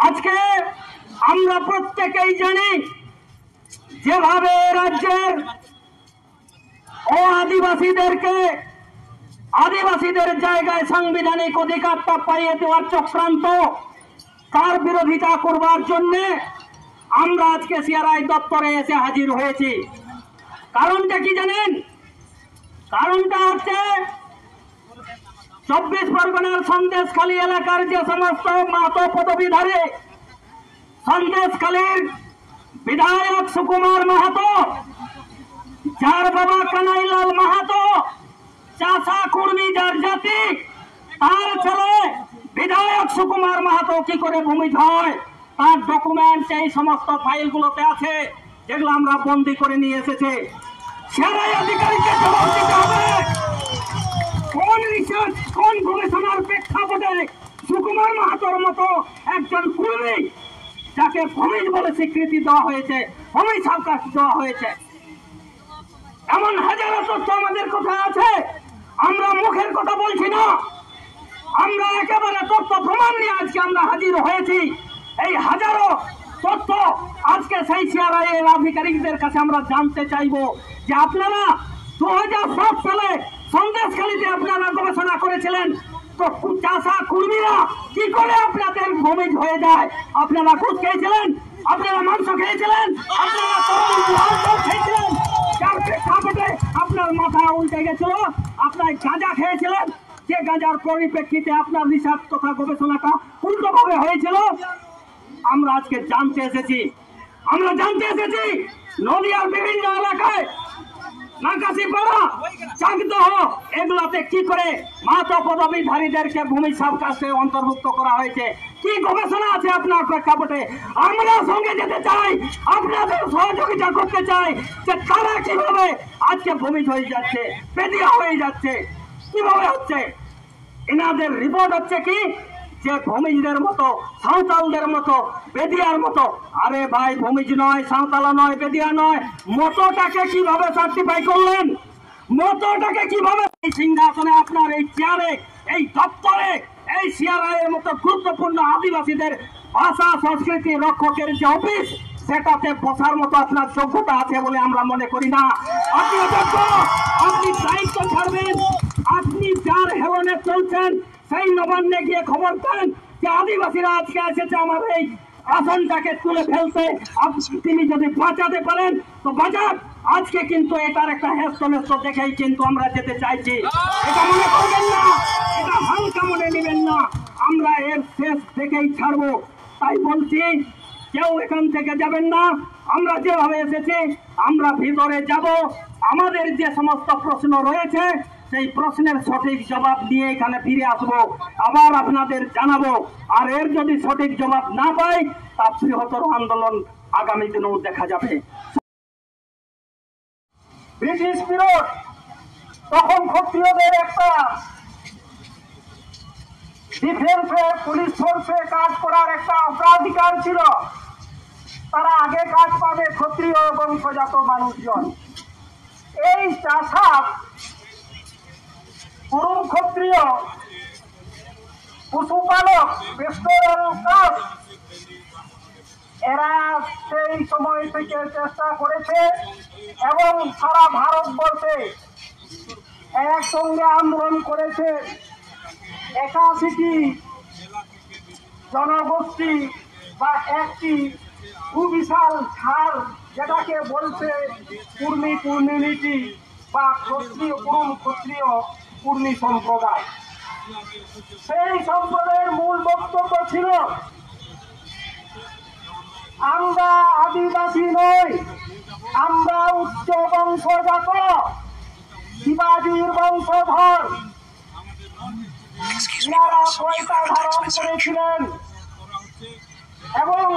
আজকে আমরা প্রত্যেকেই জানি যেভাবে রাজ্যের আদিবাসীদের জায়গায় সাংবিধানিক অধিকারটা পাইয়ে দেওয়ার চক্রান্ত তার বিরোধিতা করবার জন্য আমরা আজকে সিআরআই দপ্তরে এসে হাজির হয়েছি। কারণটা কি জানেন? কারণটা হচ্ছে 24 পরগনার সন্দেশখালী এলাকার যে সমস্ত মাহাতো পদবীধারী, সন্দেশখালীর বিধায়ক সুকুমার মাহাতো, যার বাবা কানাইলাল মাহাতো চাষা কুর্মী যার জাতি, তার ছেলে বিধায়ক সুকুমার মাহাতো কি করে ভূমিজ হয় তার ডকুমেন্ট এই সমস্ত ফাইলগুলোতে আছে, যেগুলো আমরা বন্দি করে নিয়ে এসেছে। সিআরআই আধিকারিককে জবাব দিতে হবে কোন রিসার্চ, কোন গবেষণার প্রেক্ষাপটে সুকুমার মাহাতোর মতো একজন কুর্মী, যাকে ভূমিজ বলে স্বীকৃতি দেওয়া হয়েছে, ভূমি সাবকাশ দেওয়া হয়েছে, এমন হাজারো তথ্য আমাদের কোথায় আছে। আমরা মুখের কথা বলছি না, আমরা একেবারে তথ্য প্রমাণ নিয়ে আজকে আমরা হাজির হয়েছি। এই হাজারো তথ্য আজকে সেই সিআরআই এর আধিকারিকদের কাছে আমরা জানতে চাইবো যে আপনারা 2007 সালে সন্দেশখালীতে আপনারা গবেষণা করেছিলেন, তো চাষা কুর্মীরা কি করে আপনাদের ভূমিজ হয়ে যায়? আপনারা ঘুষ খেয়েছিলেন, আপনারা মাংস খেয়েছিলেন, আপনারা খেয়েছিলেন, যার প্রেক্ষাপটে আপনার মাথা উল্টে গেছিল, আপনার গাঁজা খেয়েছিলেন, যে গাঁজার পরিপ্রেক্ষিতে আপনার রিসার্চ তথা গবেষণাটা উল্টোভাবে হয়েছিল। আমরা আজকে জানতে এসেছি নদিয়ার বিভিন্ন এলাকায় নাকাশিপাড়া, চাকদহ, এগুলাতে কি করে মাহাতো পদবীধারীদেরকে ভূমি সাবকাশে অন্তর্ভুক্ত করা হয়েছে, কি গবেষণা আছে আপনার প্রেক্ষাপটে? আমরা সঙ্গে যেতে চাই, আপনাদের সহযোগিতা করতে চাই যে তারা কিভাবে আজকে ভূমিজ হয়ে যাচ্ছে, বেদিয়া হয়ে যাচ্ছে, কিভাবে হচ্ছে। এনাদের রিপোর্ট হচ্ছে কি যে ভূমিজদের মতো, সাঁওতালদের মতো, বেদিয়ার মতো। আরে ভাই, ভূমিজ নয়, সাঁওতালা নয়, বেদিয়া নয়, মতটাকে কিভাবে সার্টিফাই করলেন? মতটাকে কিভাবে এই সিংহাসনে, আপনার এই চেয়ারে, এই দপ্তরে, এই সিআরআই এর মতো গুরুত্বপূর্ণ আদিবাসীদের ভাষা সংস্কৃতি রক্ষকের যে অফিস, সেটাতে বসার মতো আপনার যোগ্যতা আছে বলে আমরা মনে করি না। আপনি অযোগ্য, আপনি দায়িত্ব ছাড়বেন। আপনি যার হেলনে চলছেন সেই নবান্নে গিয়ে খবর দেন যে আদিবাসীরা আজকে এসেছে আমার এই আসনটাকে তুলে ফেলতে, তিনি যদি বাঁচাতে পারেন তো বাঁচান। আজকে কিন্তু এটার একটা হেস্তনেস্ত দেখেই কিন্তু আমরা যেতে চাইছি, এটা মনে করবেন না, এটা হালকা মনে নেবেন না, আমরা এর শেষ দেখেই ছাড়বো। তাই বলছি, কেউ এখান থেকে যাবেন না। আমরা যেভাবে এসেছি আমরা ভিতরে যাব, আমাদের যে সমস্ত প্রশ্ন রয়েছে সেই প্রশ্নের সঠিক জবাব দিয়ে এখানে ফিরে আসবো, আবার আপনাদের জানাবো। আর এর যদি সঠিক জবাব না পাই তা বৃহত্তর আন্দোলন আগামী দিনেও দেখা যাবে। ব্রিটিশ বিরোধ, তখন ক্ষত্রিয়দের একটা ডিফেন্সে, পুলিশ ফোর্সে কাজ করার একটা অগ্রাধিকার ছিল। তারা আগে কাজ পাবে ক্ষত্রিয় বংশজাত মানুষজন। এই চাষা কুরুম ক্ষত্রিয় পশুপালক এরা সেই সময় থেকে চেষ্টা করেছে এবং সারা ভারতবর্ষে একসঙ্গে আন্দোলন করেছে। 81টি জনগোষ্ঠী বা একটি সুবিশাল ছাড়, যেটাকে বলছে কুর্মী কমিউনিটি বা ক্ষত্রিয় কুরুম ক্ষত্রিয় কুর্মী সম্প্রদায়। সেই সম্প্রদায়ের মূল বক্তব্য ছিল, আমরা আদিবাসী নই, আমরা উচ্চ বংশজাত, শিবাজীর বংশধর। যারা পয়সা ধারণ করেছিলেন এবং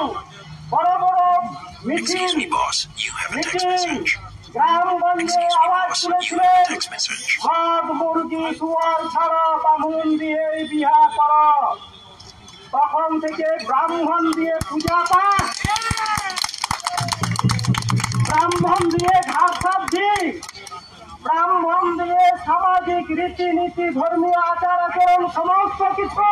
বড় বড় মিছিল, গ্রামগঞ্জে আওয়াজ তুলেছিলেন, ভাত মুরগি শুয়ার ছাড়া বামুন দিয়ে বিয়া করা। তখন থেকে ব্রাহ্মণ দিয়ে পূজা পাঠ, ব্রাহ্মণ দিয়ে ঘাট সাবজি, ব্রাহ্মণ দিয়ে সামাজিক রীতিনীতি, ধর্মীয় আচার আচরণ, সমস্ত কিছু।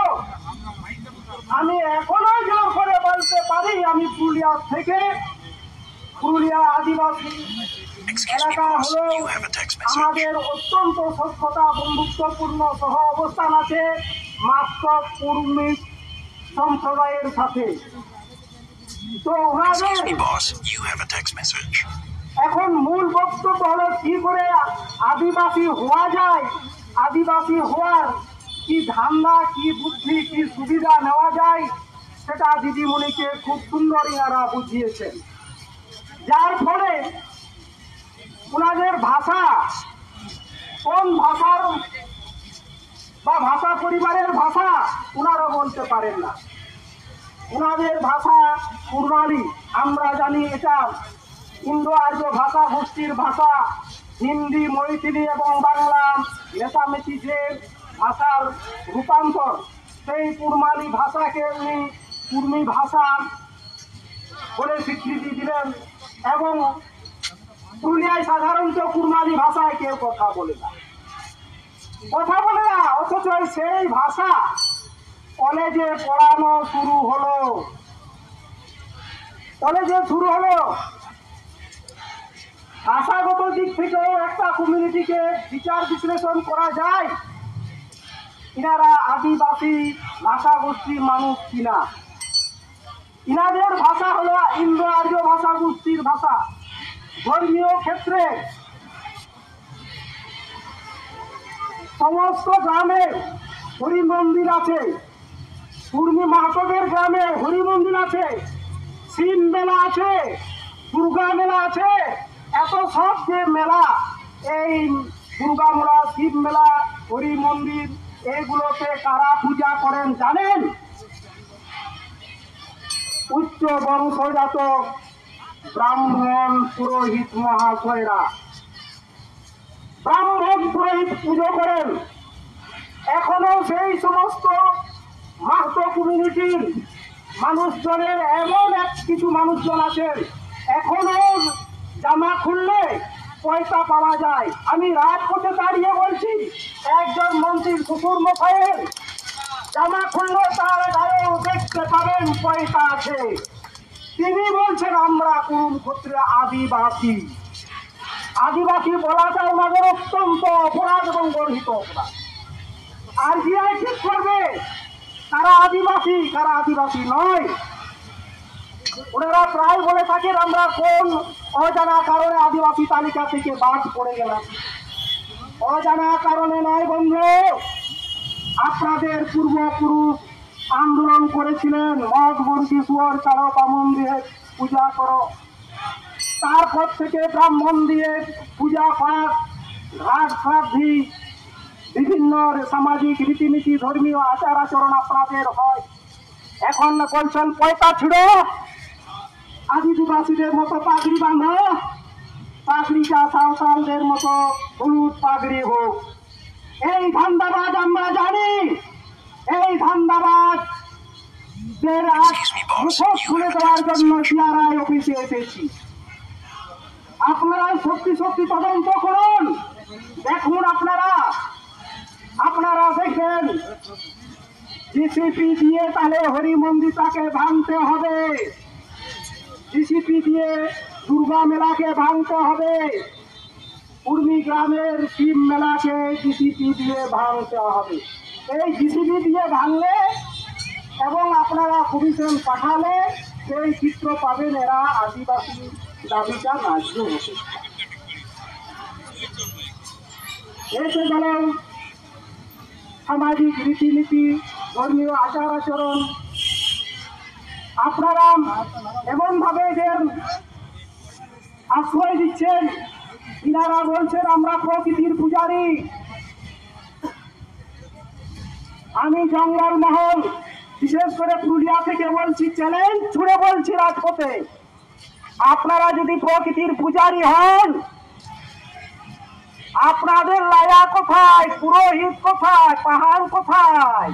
আমি এখনো জোর করে বলছি বলতে পারি আমি পুরুলিয়া থেকে। পুরুলিয়া আদিবাসী এলাকা হলো আমাদের অত্যন্ত সভ্যতা বন্ধুত্বপূর্ণ সহ অবস্থান আছে মাত্র কুর্মী সম্প্রদায়ের সাথে। তো এখন মূল বক্তব্য হলো কি করে আদিবাসী হওয়া যায়, আদিবাসী হওয়ার কি ধান্দা, কি বুদ্ধি, কি সুবিধা নেওয়া যায় সেটা দিদিমণিকে খুব সুন্দর ইনারা বুঝিয়েছেন। যার ফলে ওনাদের ভাষা কোন ভাষার বা ভাষা পরিবারের ভাষা ওনারা বলতে পারেন না। ওনাদের ভাষা কুর্মালি, আমরা জানি এটা ইন্দো আর্য ভাষা গোষ্ঠীর ভাষা। হিন্দি, মৈথিলি এবং বাংলা মেশামেশি যে ভাষার রূপান্তর, সেই কুর্মালি ভাষাকে উনি কুর্মী ভাষা বলে স্বীকৃতি দিলেন। এবং পুরুলিয়ায় সাধারণত কুর্মালি ভাষায় কেউ কথা বলে না, অথচ সেই ভাষা কলেজে পড়ানো শুরু হলো। ভাষাগত দিক থেকেও একটা কমিউনিটিকে বিচার বিশ্লেষণ করা যায় ইনারা আদিবাসী ভাষা গোষ্ঠীর মানুষ কিনা। ইনাদের ভাষা হলো ইন্দো আর্য ভাষা গোষ্ঠীর ভাষা। ধর্মীয় ক্ষেত্রে সমস্ত গ্রামে হরি মন্দির আছে, কুর্মী মাহাতোদের গ্রামে হরি মন্দির আছে, শিব মেলা আছে, দুর্গা মেলা আছে। এত সব যে মেলা, এই দুর্গা মেলা, শিব মেলা, হরি মন্দির, এইগুলোতে কারা পূজা করেন জানেন? উচ্চ বংশজাত ব্রাহ্মণ পুরোহিত মহাশয়রা। ব্রাহ্মণ পুরোহিত পুজো করেন। এখনো সেই সমস্ত মাহাতো কমিউনিটির মানুষজনের এমন কিছু মানুষজন আছেন, এখনো জামা খুললে পয়সা পাওয়া যায়। আমি রাজপথে দাঁড়িয়ে বলছি, একজন মন্ত্রীর শ্বশুর মশাইয়ের জামা খুললে তার গায়েও দেখতে পাবেন পয়সা আছে। তিনি বলছেন আমরা কুরুম ক্ষত্রিয় আদিবাসী। আদিবাসী বলাটা ওনাদের অত্যন্ত অপরাধ এবং গর্হিত অপরাধ। আর জিআই ঠিক করবে কারা আদিবাসী কারা আদিবাসী নয়। ওনারা প্রায় বলে থাকেন আমরা কোন অজানা কারণে আদিবাসী তালিকা থেকে বাদ পড়ে গেলাম। অজানা কারণে নয় বন্ধু, আপনাদের পূর্বপুরুষ আন্দোলন করেছিলেন মদ মুরগি শুয়োর ছাড়ো বামন দিয়ে পূজা করো। তারপর থেকে ব্রাহ্মণ দিয়ে পূজা পাঠ, ঘাট শ্রাদ্ধি, বিভিন্ন সামাজিক রীতিনীতি, ধর্মীয় আচার আচরণ আপনাদের হয়। এখন বলছেন পয়সা ছিড়ো, আদিবাসীদের মতো পাগড়ি বাঁধো, পাগড়িটা সাঁওতালদের মতো হলুদ পাগড়ি হোক। এই ধান্দাবাজ আমরা জানি। এই ধান্দাবাজ মুখোশ খুলে দেওয়ার জন্য সিআরআই অফিসে এসেছি। আপনারা সত্যি সত্যি তদন্ত করুন, দেখুন। আপনারা দেখবেন জিসিপি দিয়ে তাহলে হরি মন্দিরটাকে ভাঙতে হবে, জিসিপি দিয়ে দুর্গা মেলাকে ভাঙতে হবে, কুর্মী গ্রামের শিব মেলাকে জিসিপি দিয়ে ভাঙতে হবে। এই জিসিপি দিয়ে ভাঙলে এবং আপনারা কমিশন পাঠালে সেই চিত্র পাবেন এরা আদিবাসী দাবিটা ন্যায্য হতে। এসে গেলেন সামাজিক রীতিনীতি, ধর্মীয় আচার আচরণ। আপনারা এমন ভাবে এদের আশ্রয় দিচ্ছেন, ইনারা বলছেন আমরা প্রকৃতির পূজারী। আমি জঙ্গলমহল বিশেষ করে পুরুলিয়া থেকে বলছি, চ্যালেঞ্জ ছুড়ে বলছি রাজপথে, আপনারা যদি প্রকৃতির পূজারী হন, আপনাদের লায়া কোথায়, পুরোহিত কোথায়, পাহাড় কোথায়,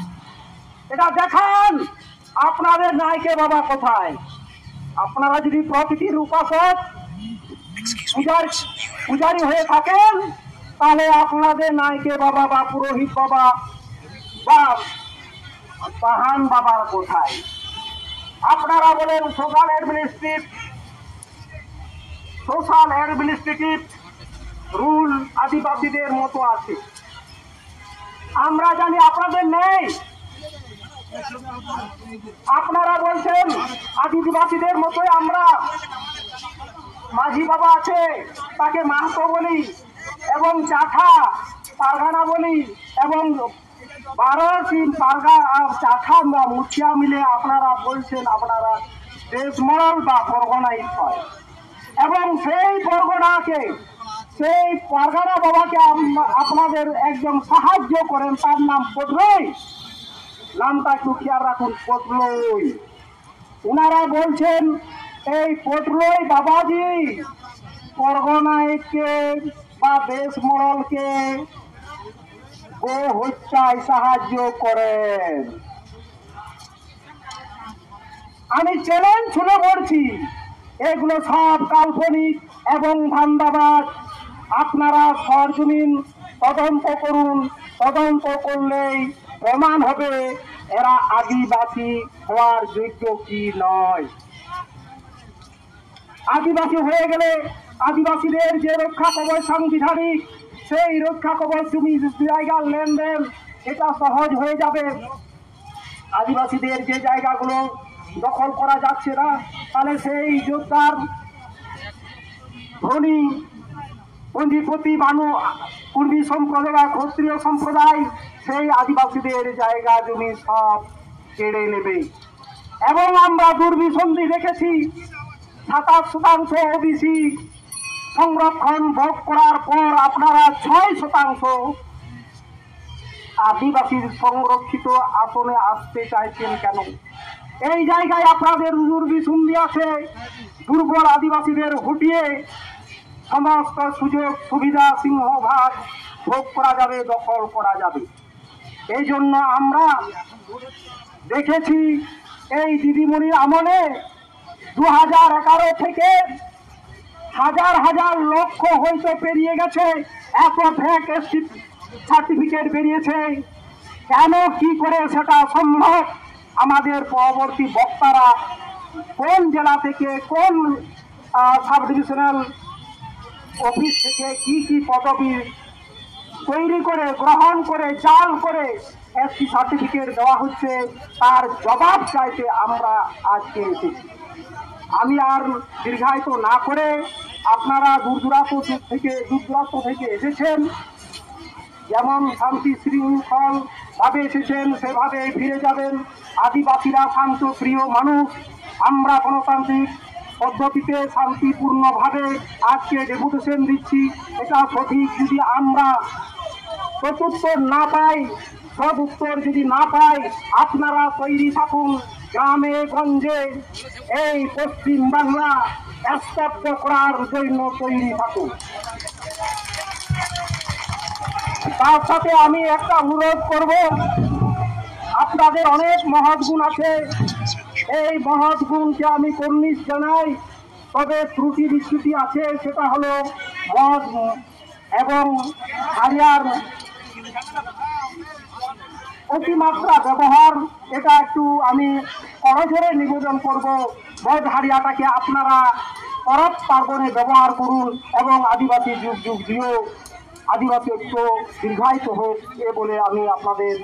এটা দেখান। আপনাদের নায়কে বাবা কোথায়? আপনারা যদি প্রকৃতির উপাসক পূজারী হয়ে থাকেন, তাহলে আপনাদের নায়কে বাবা বা পুরোহিত বাবা বা পাহান বাবার কোথায়? আপনারা বলেন সোশ্যাল অ্যাডমিনিস্ট্রেটিভ রুল আদিবাসীদের মতো আছে। আমরা জানি আপনাদের নেই। আপনারা বলছেন আদিবাসীদের মতোই আমরা, মাঝি বাবা আছে তাকে মাহাতো বলি, এবং চাঠা পারগানা বলি, এবং 12টি পারগা আর চাঠা মুখিয়া মিলে আপনারা বলছেন আপনারা দেশমল বা পরগনাই হয়, এবং সেই পরগনাকে, সেই পারগানা বাবাকে আপনাদের একজন সাহায্য করেন, তার নাম পটলই। নামটা একটু খেয়াল রাখুন, পটলই। ওনারা বলছেন এই পটলই বাবাজি পরগনাকে বা দেশমলকে গো হত্যায় সাহায্য করেন। আমি চ্যালেঞ্জ ছুড়ে পড়ছি, এগুলো সব কাল্পনিক এবং ধান্দাবাজ। আপনারা সরজমিন তদন্ত করুন, তদন্ত করলেই প্রমাণ হবে এরা আদিবাসী হওয়ার যোগ্য কি নয়। আদিবাসী হয়ে গেলে আদিবাসীদের যে রক্ষা কবচ সাংবিধানিক, সেই রক্ষা কবচ জমি জায়গার লেনদেন এটা সহজ হয়ে যাবে। আদিবাসীদের যে জায়গাগুলো দখল করা যাচ্ছে না, তাহলে সেই যোদ্ধার ধনী পঞ্জিপতি কুর্মী সম্প্রদায়, ক্ষত্রিয় সম্প্রদায় সেই আদিবাসীদের জায়গা জমি সব কেড়ে নেবে। এবং আমরা দুর্বিসন্ধি দেখেছি, 27% ওবিসি সংরক্ষণ ভোগ করার পর আপনারা 6% আদিবাসীর সংরক্ষিত আসনে আসতে চাইছেন কেন? এই জায়গায় আপনাদের দুর্বিসন্ধি আছে। দুর্বল আদিবাসীদের হটিয়ে সমস্ত সুযোগ সুবিধা সিংহভাগ ভোগ করা যাবে, দখল করা যাবে। এই জন্য আমরা দেখেছি এই দিদিমণির আমলে 2011 থেকে হাজার হাজার লক্ষ হয়তো পেরিয়ে গেছে, এত ফেক সার্টিফিকেট বেরিয়েছে। কেন, কি করে সেটা সম্ভব? আমাদের পরবর্তী বক্তারা কোন জেলা থেকে, কোন সাব ডিভিশনাল অফিস থেকে কি কি পদবি তৈরি করে, গ্রহণ করে, জাল করে এসটি সার্টিফিকেট দেওয়া হচ্ছে, তার জবাব চাইতে আমরা আজকে এসেছি। আমি আর দীর্ঘায়িত না করে, আপনারা দূর দূরান্ত থেকে এসেছেন, যেমন শান্তি শৃঙ্খল ভাবে এসেছেন সেভাবে ফিরে যাবেন। আদিবাসীরা শান্ত প্রিয় মানুষ, আমরা গণতান্ত্রিক পদ্ধতিতে শান্তিপূর্ণভাবে আজকে ডেপুটেশন দিচ্ছি, এটা সঠিক। যদি আমরা প্রত্যুত্তর না পাই, সব উত্তর যদি না পাই, আপনারা তৈরি থাকুন, গ্রামে গঞ্জে এই পশ্চিম বাংলা স্তব্ধ করার জন্য তৈরি থাকুন। তার সাথে আমি একটা অনুরোধ করব, আপনাদের অনেক মহৎ গুণ আছে, এই মহৎ গুণকে আমি কর্নিশ জানাই। তবে ত্রুটি বিচ্যুতি আছে, সেটা হলো মদ এবং হারিয়ার অতিমাত্রা ব্যবহার। এটা একটু আমি করজোরে নিবেদন করব, মদ হারিয়াটাকে আপনারা পরব পার্বণে ব্যবহার করুন, এবং আদিবাসী যুগ যুগ দিয়েও আদিবাসী ঐক্য দীর্ঘায়িত হোক, এ বলে আমি আপনাদের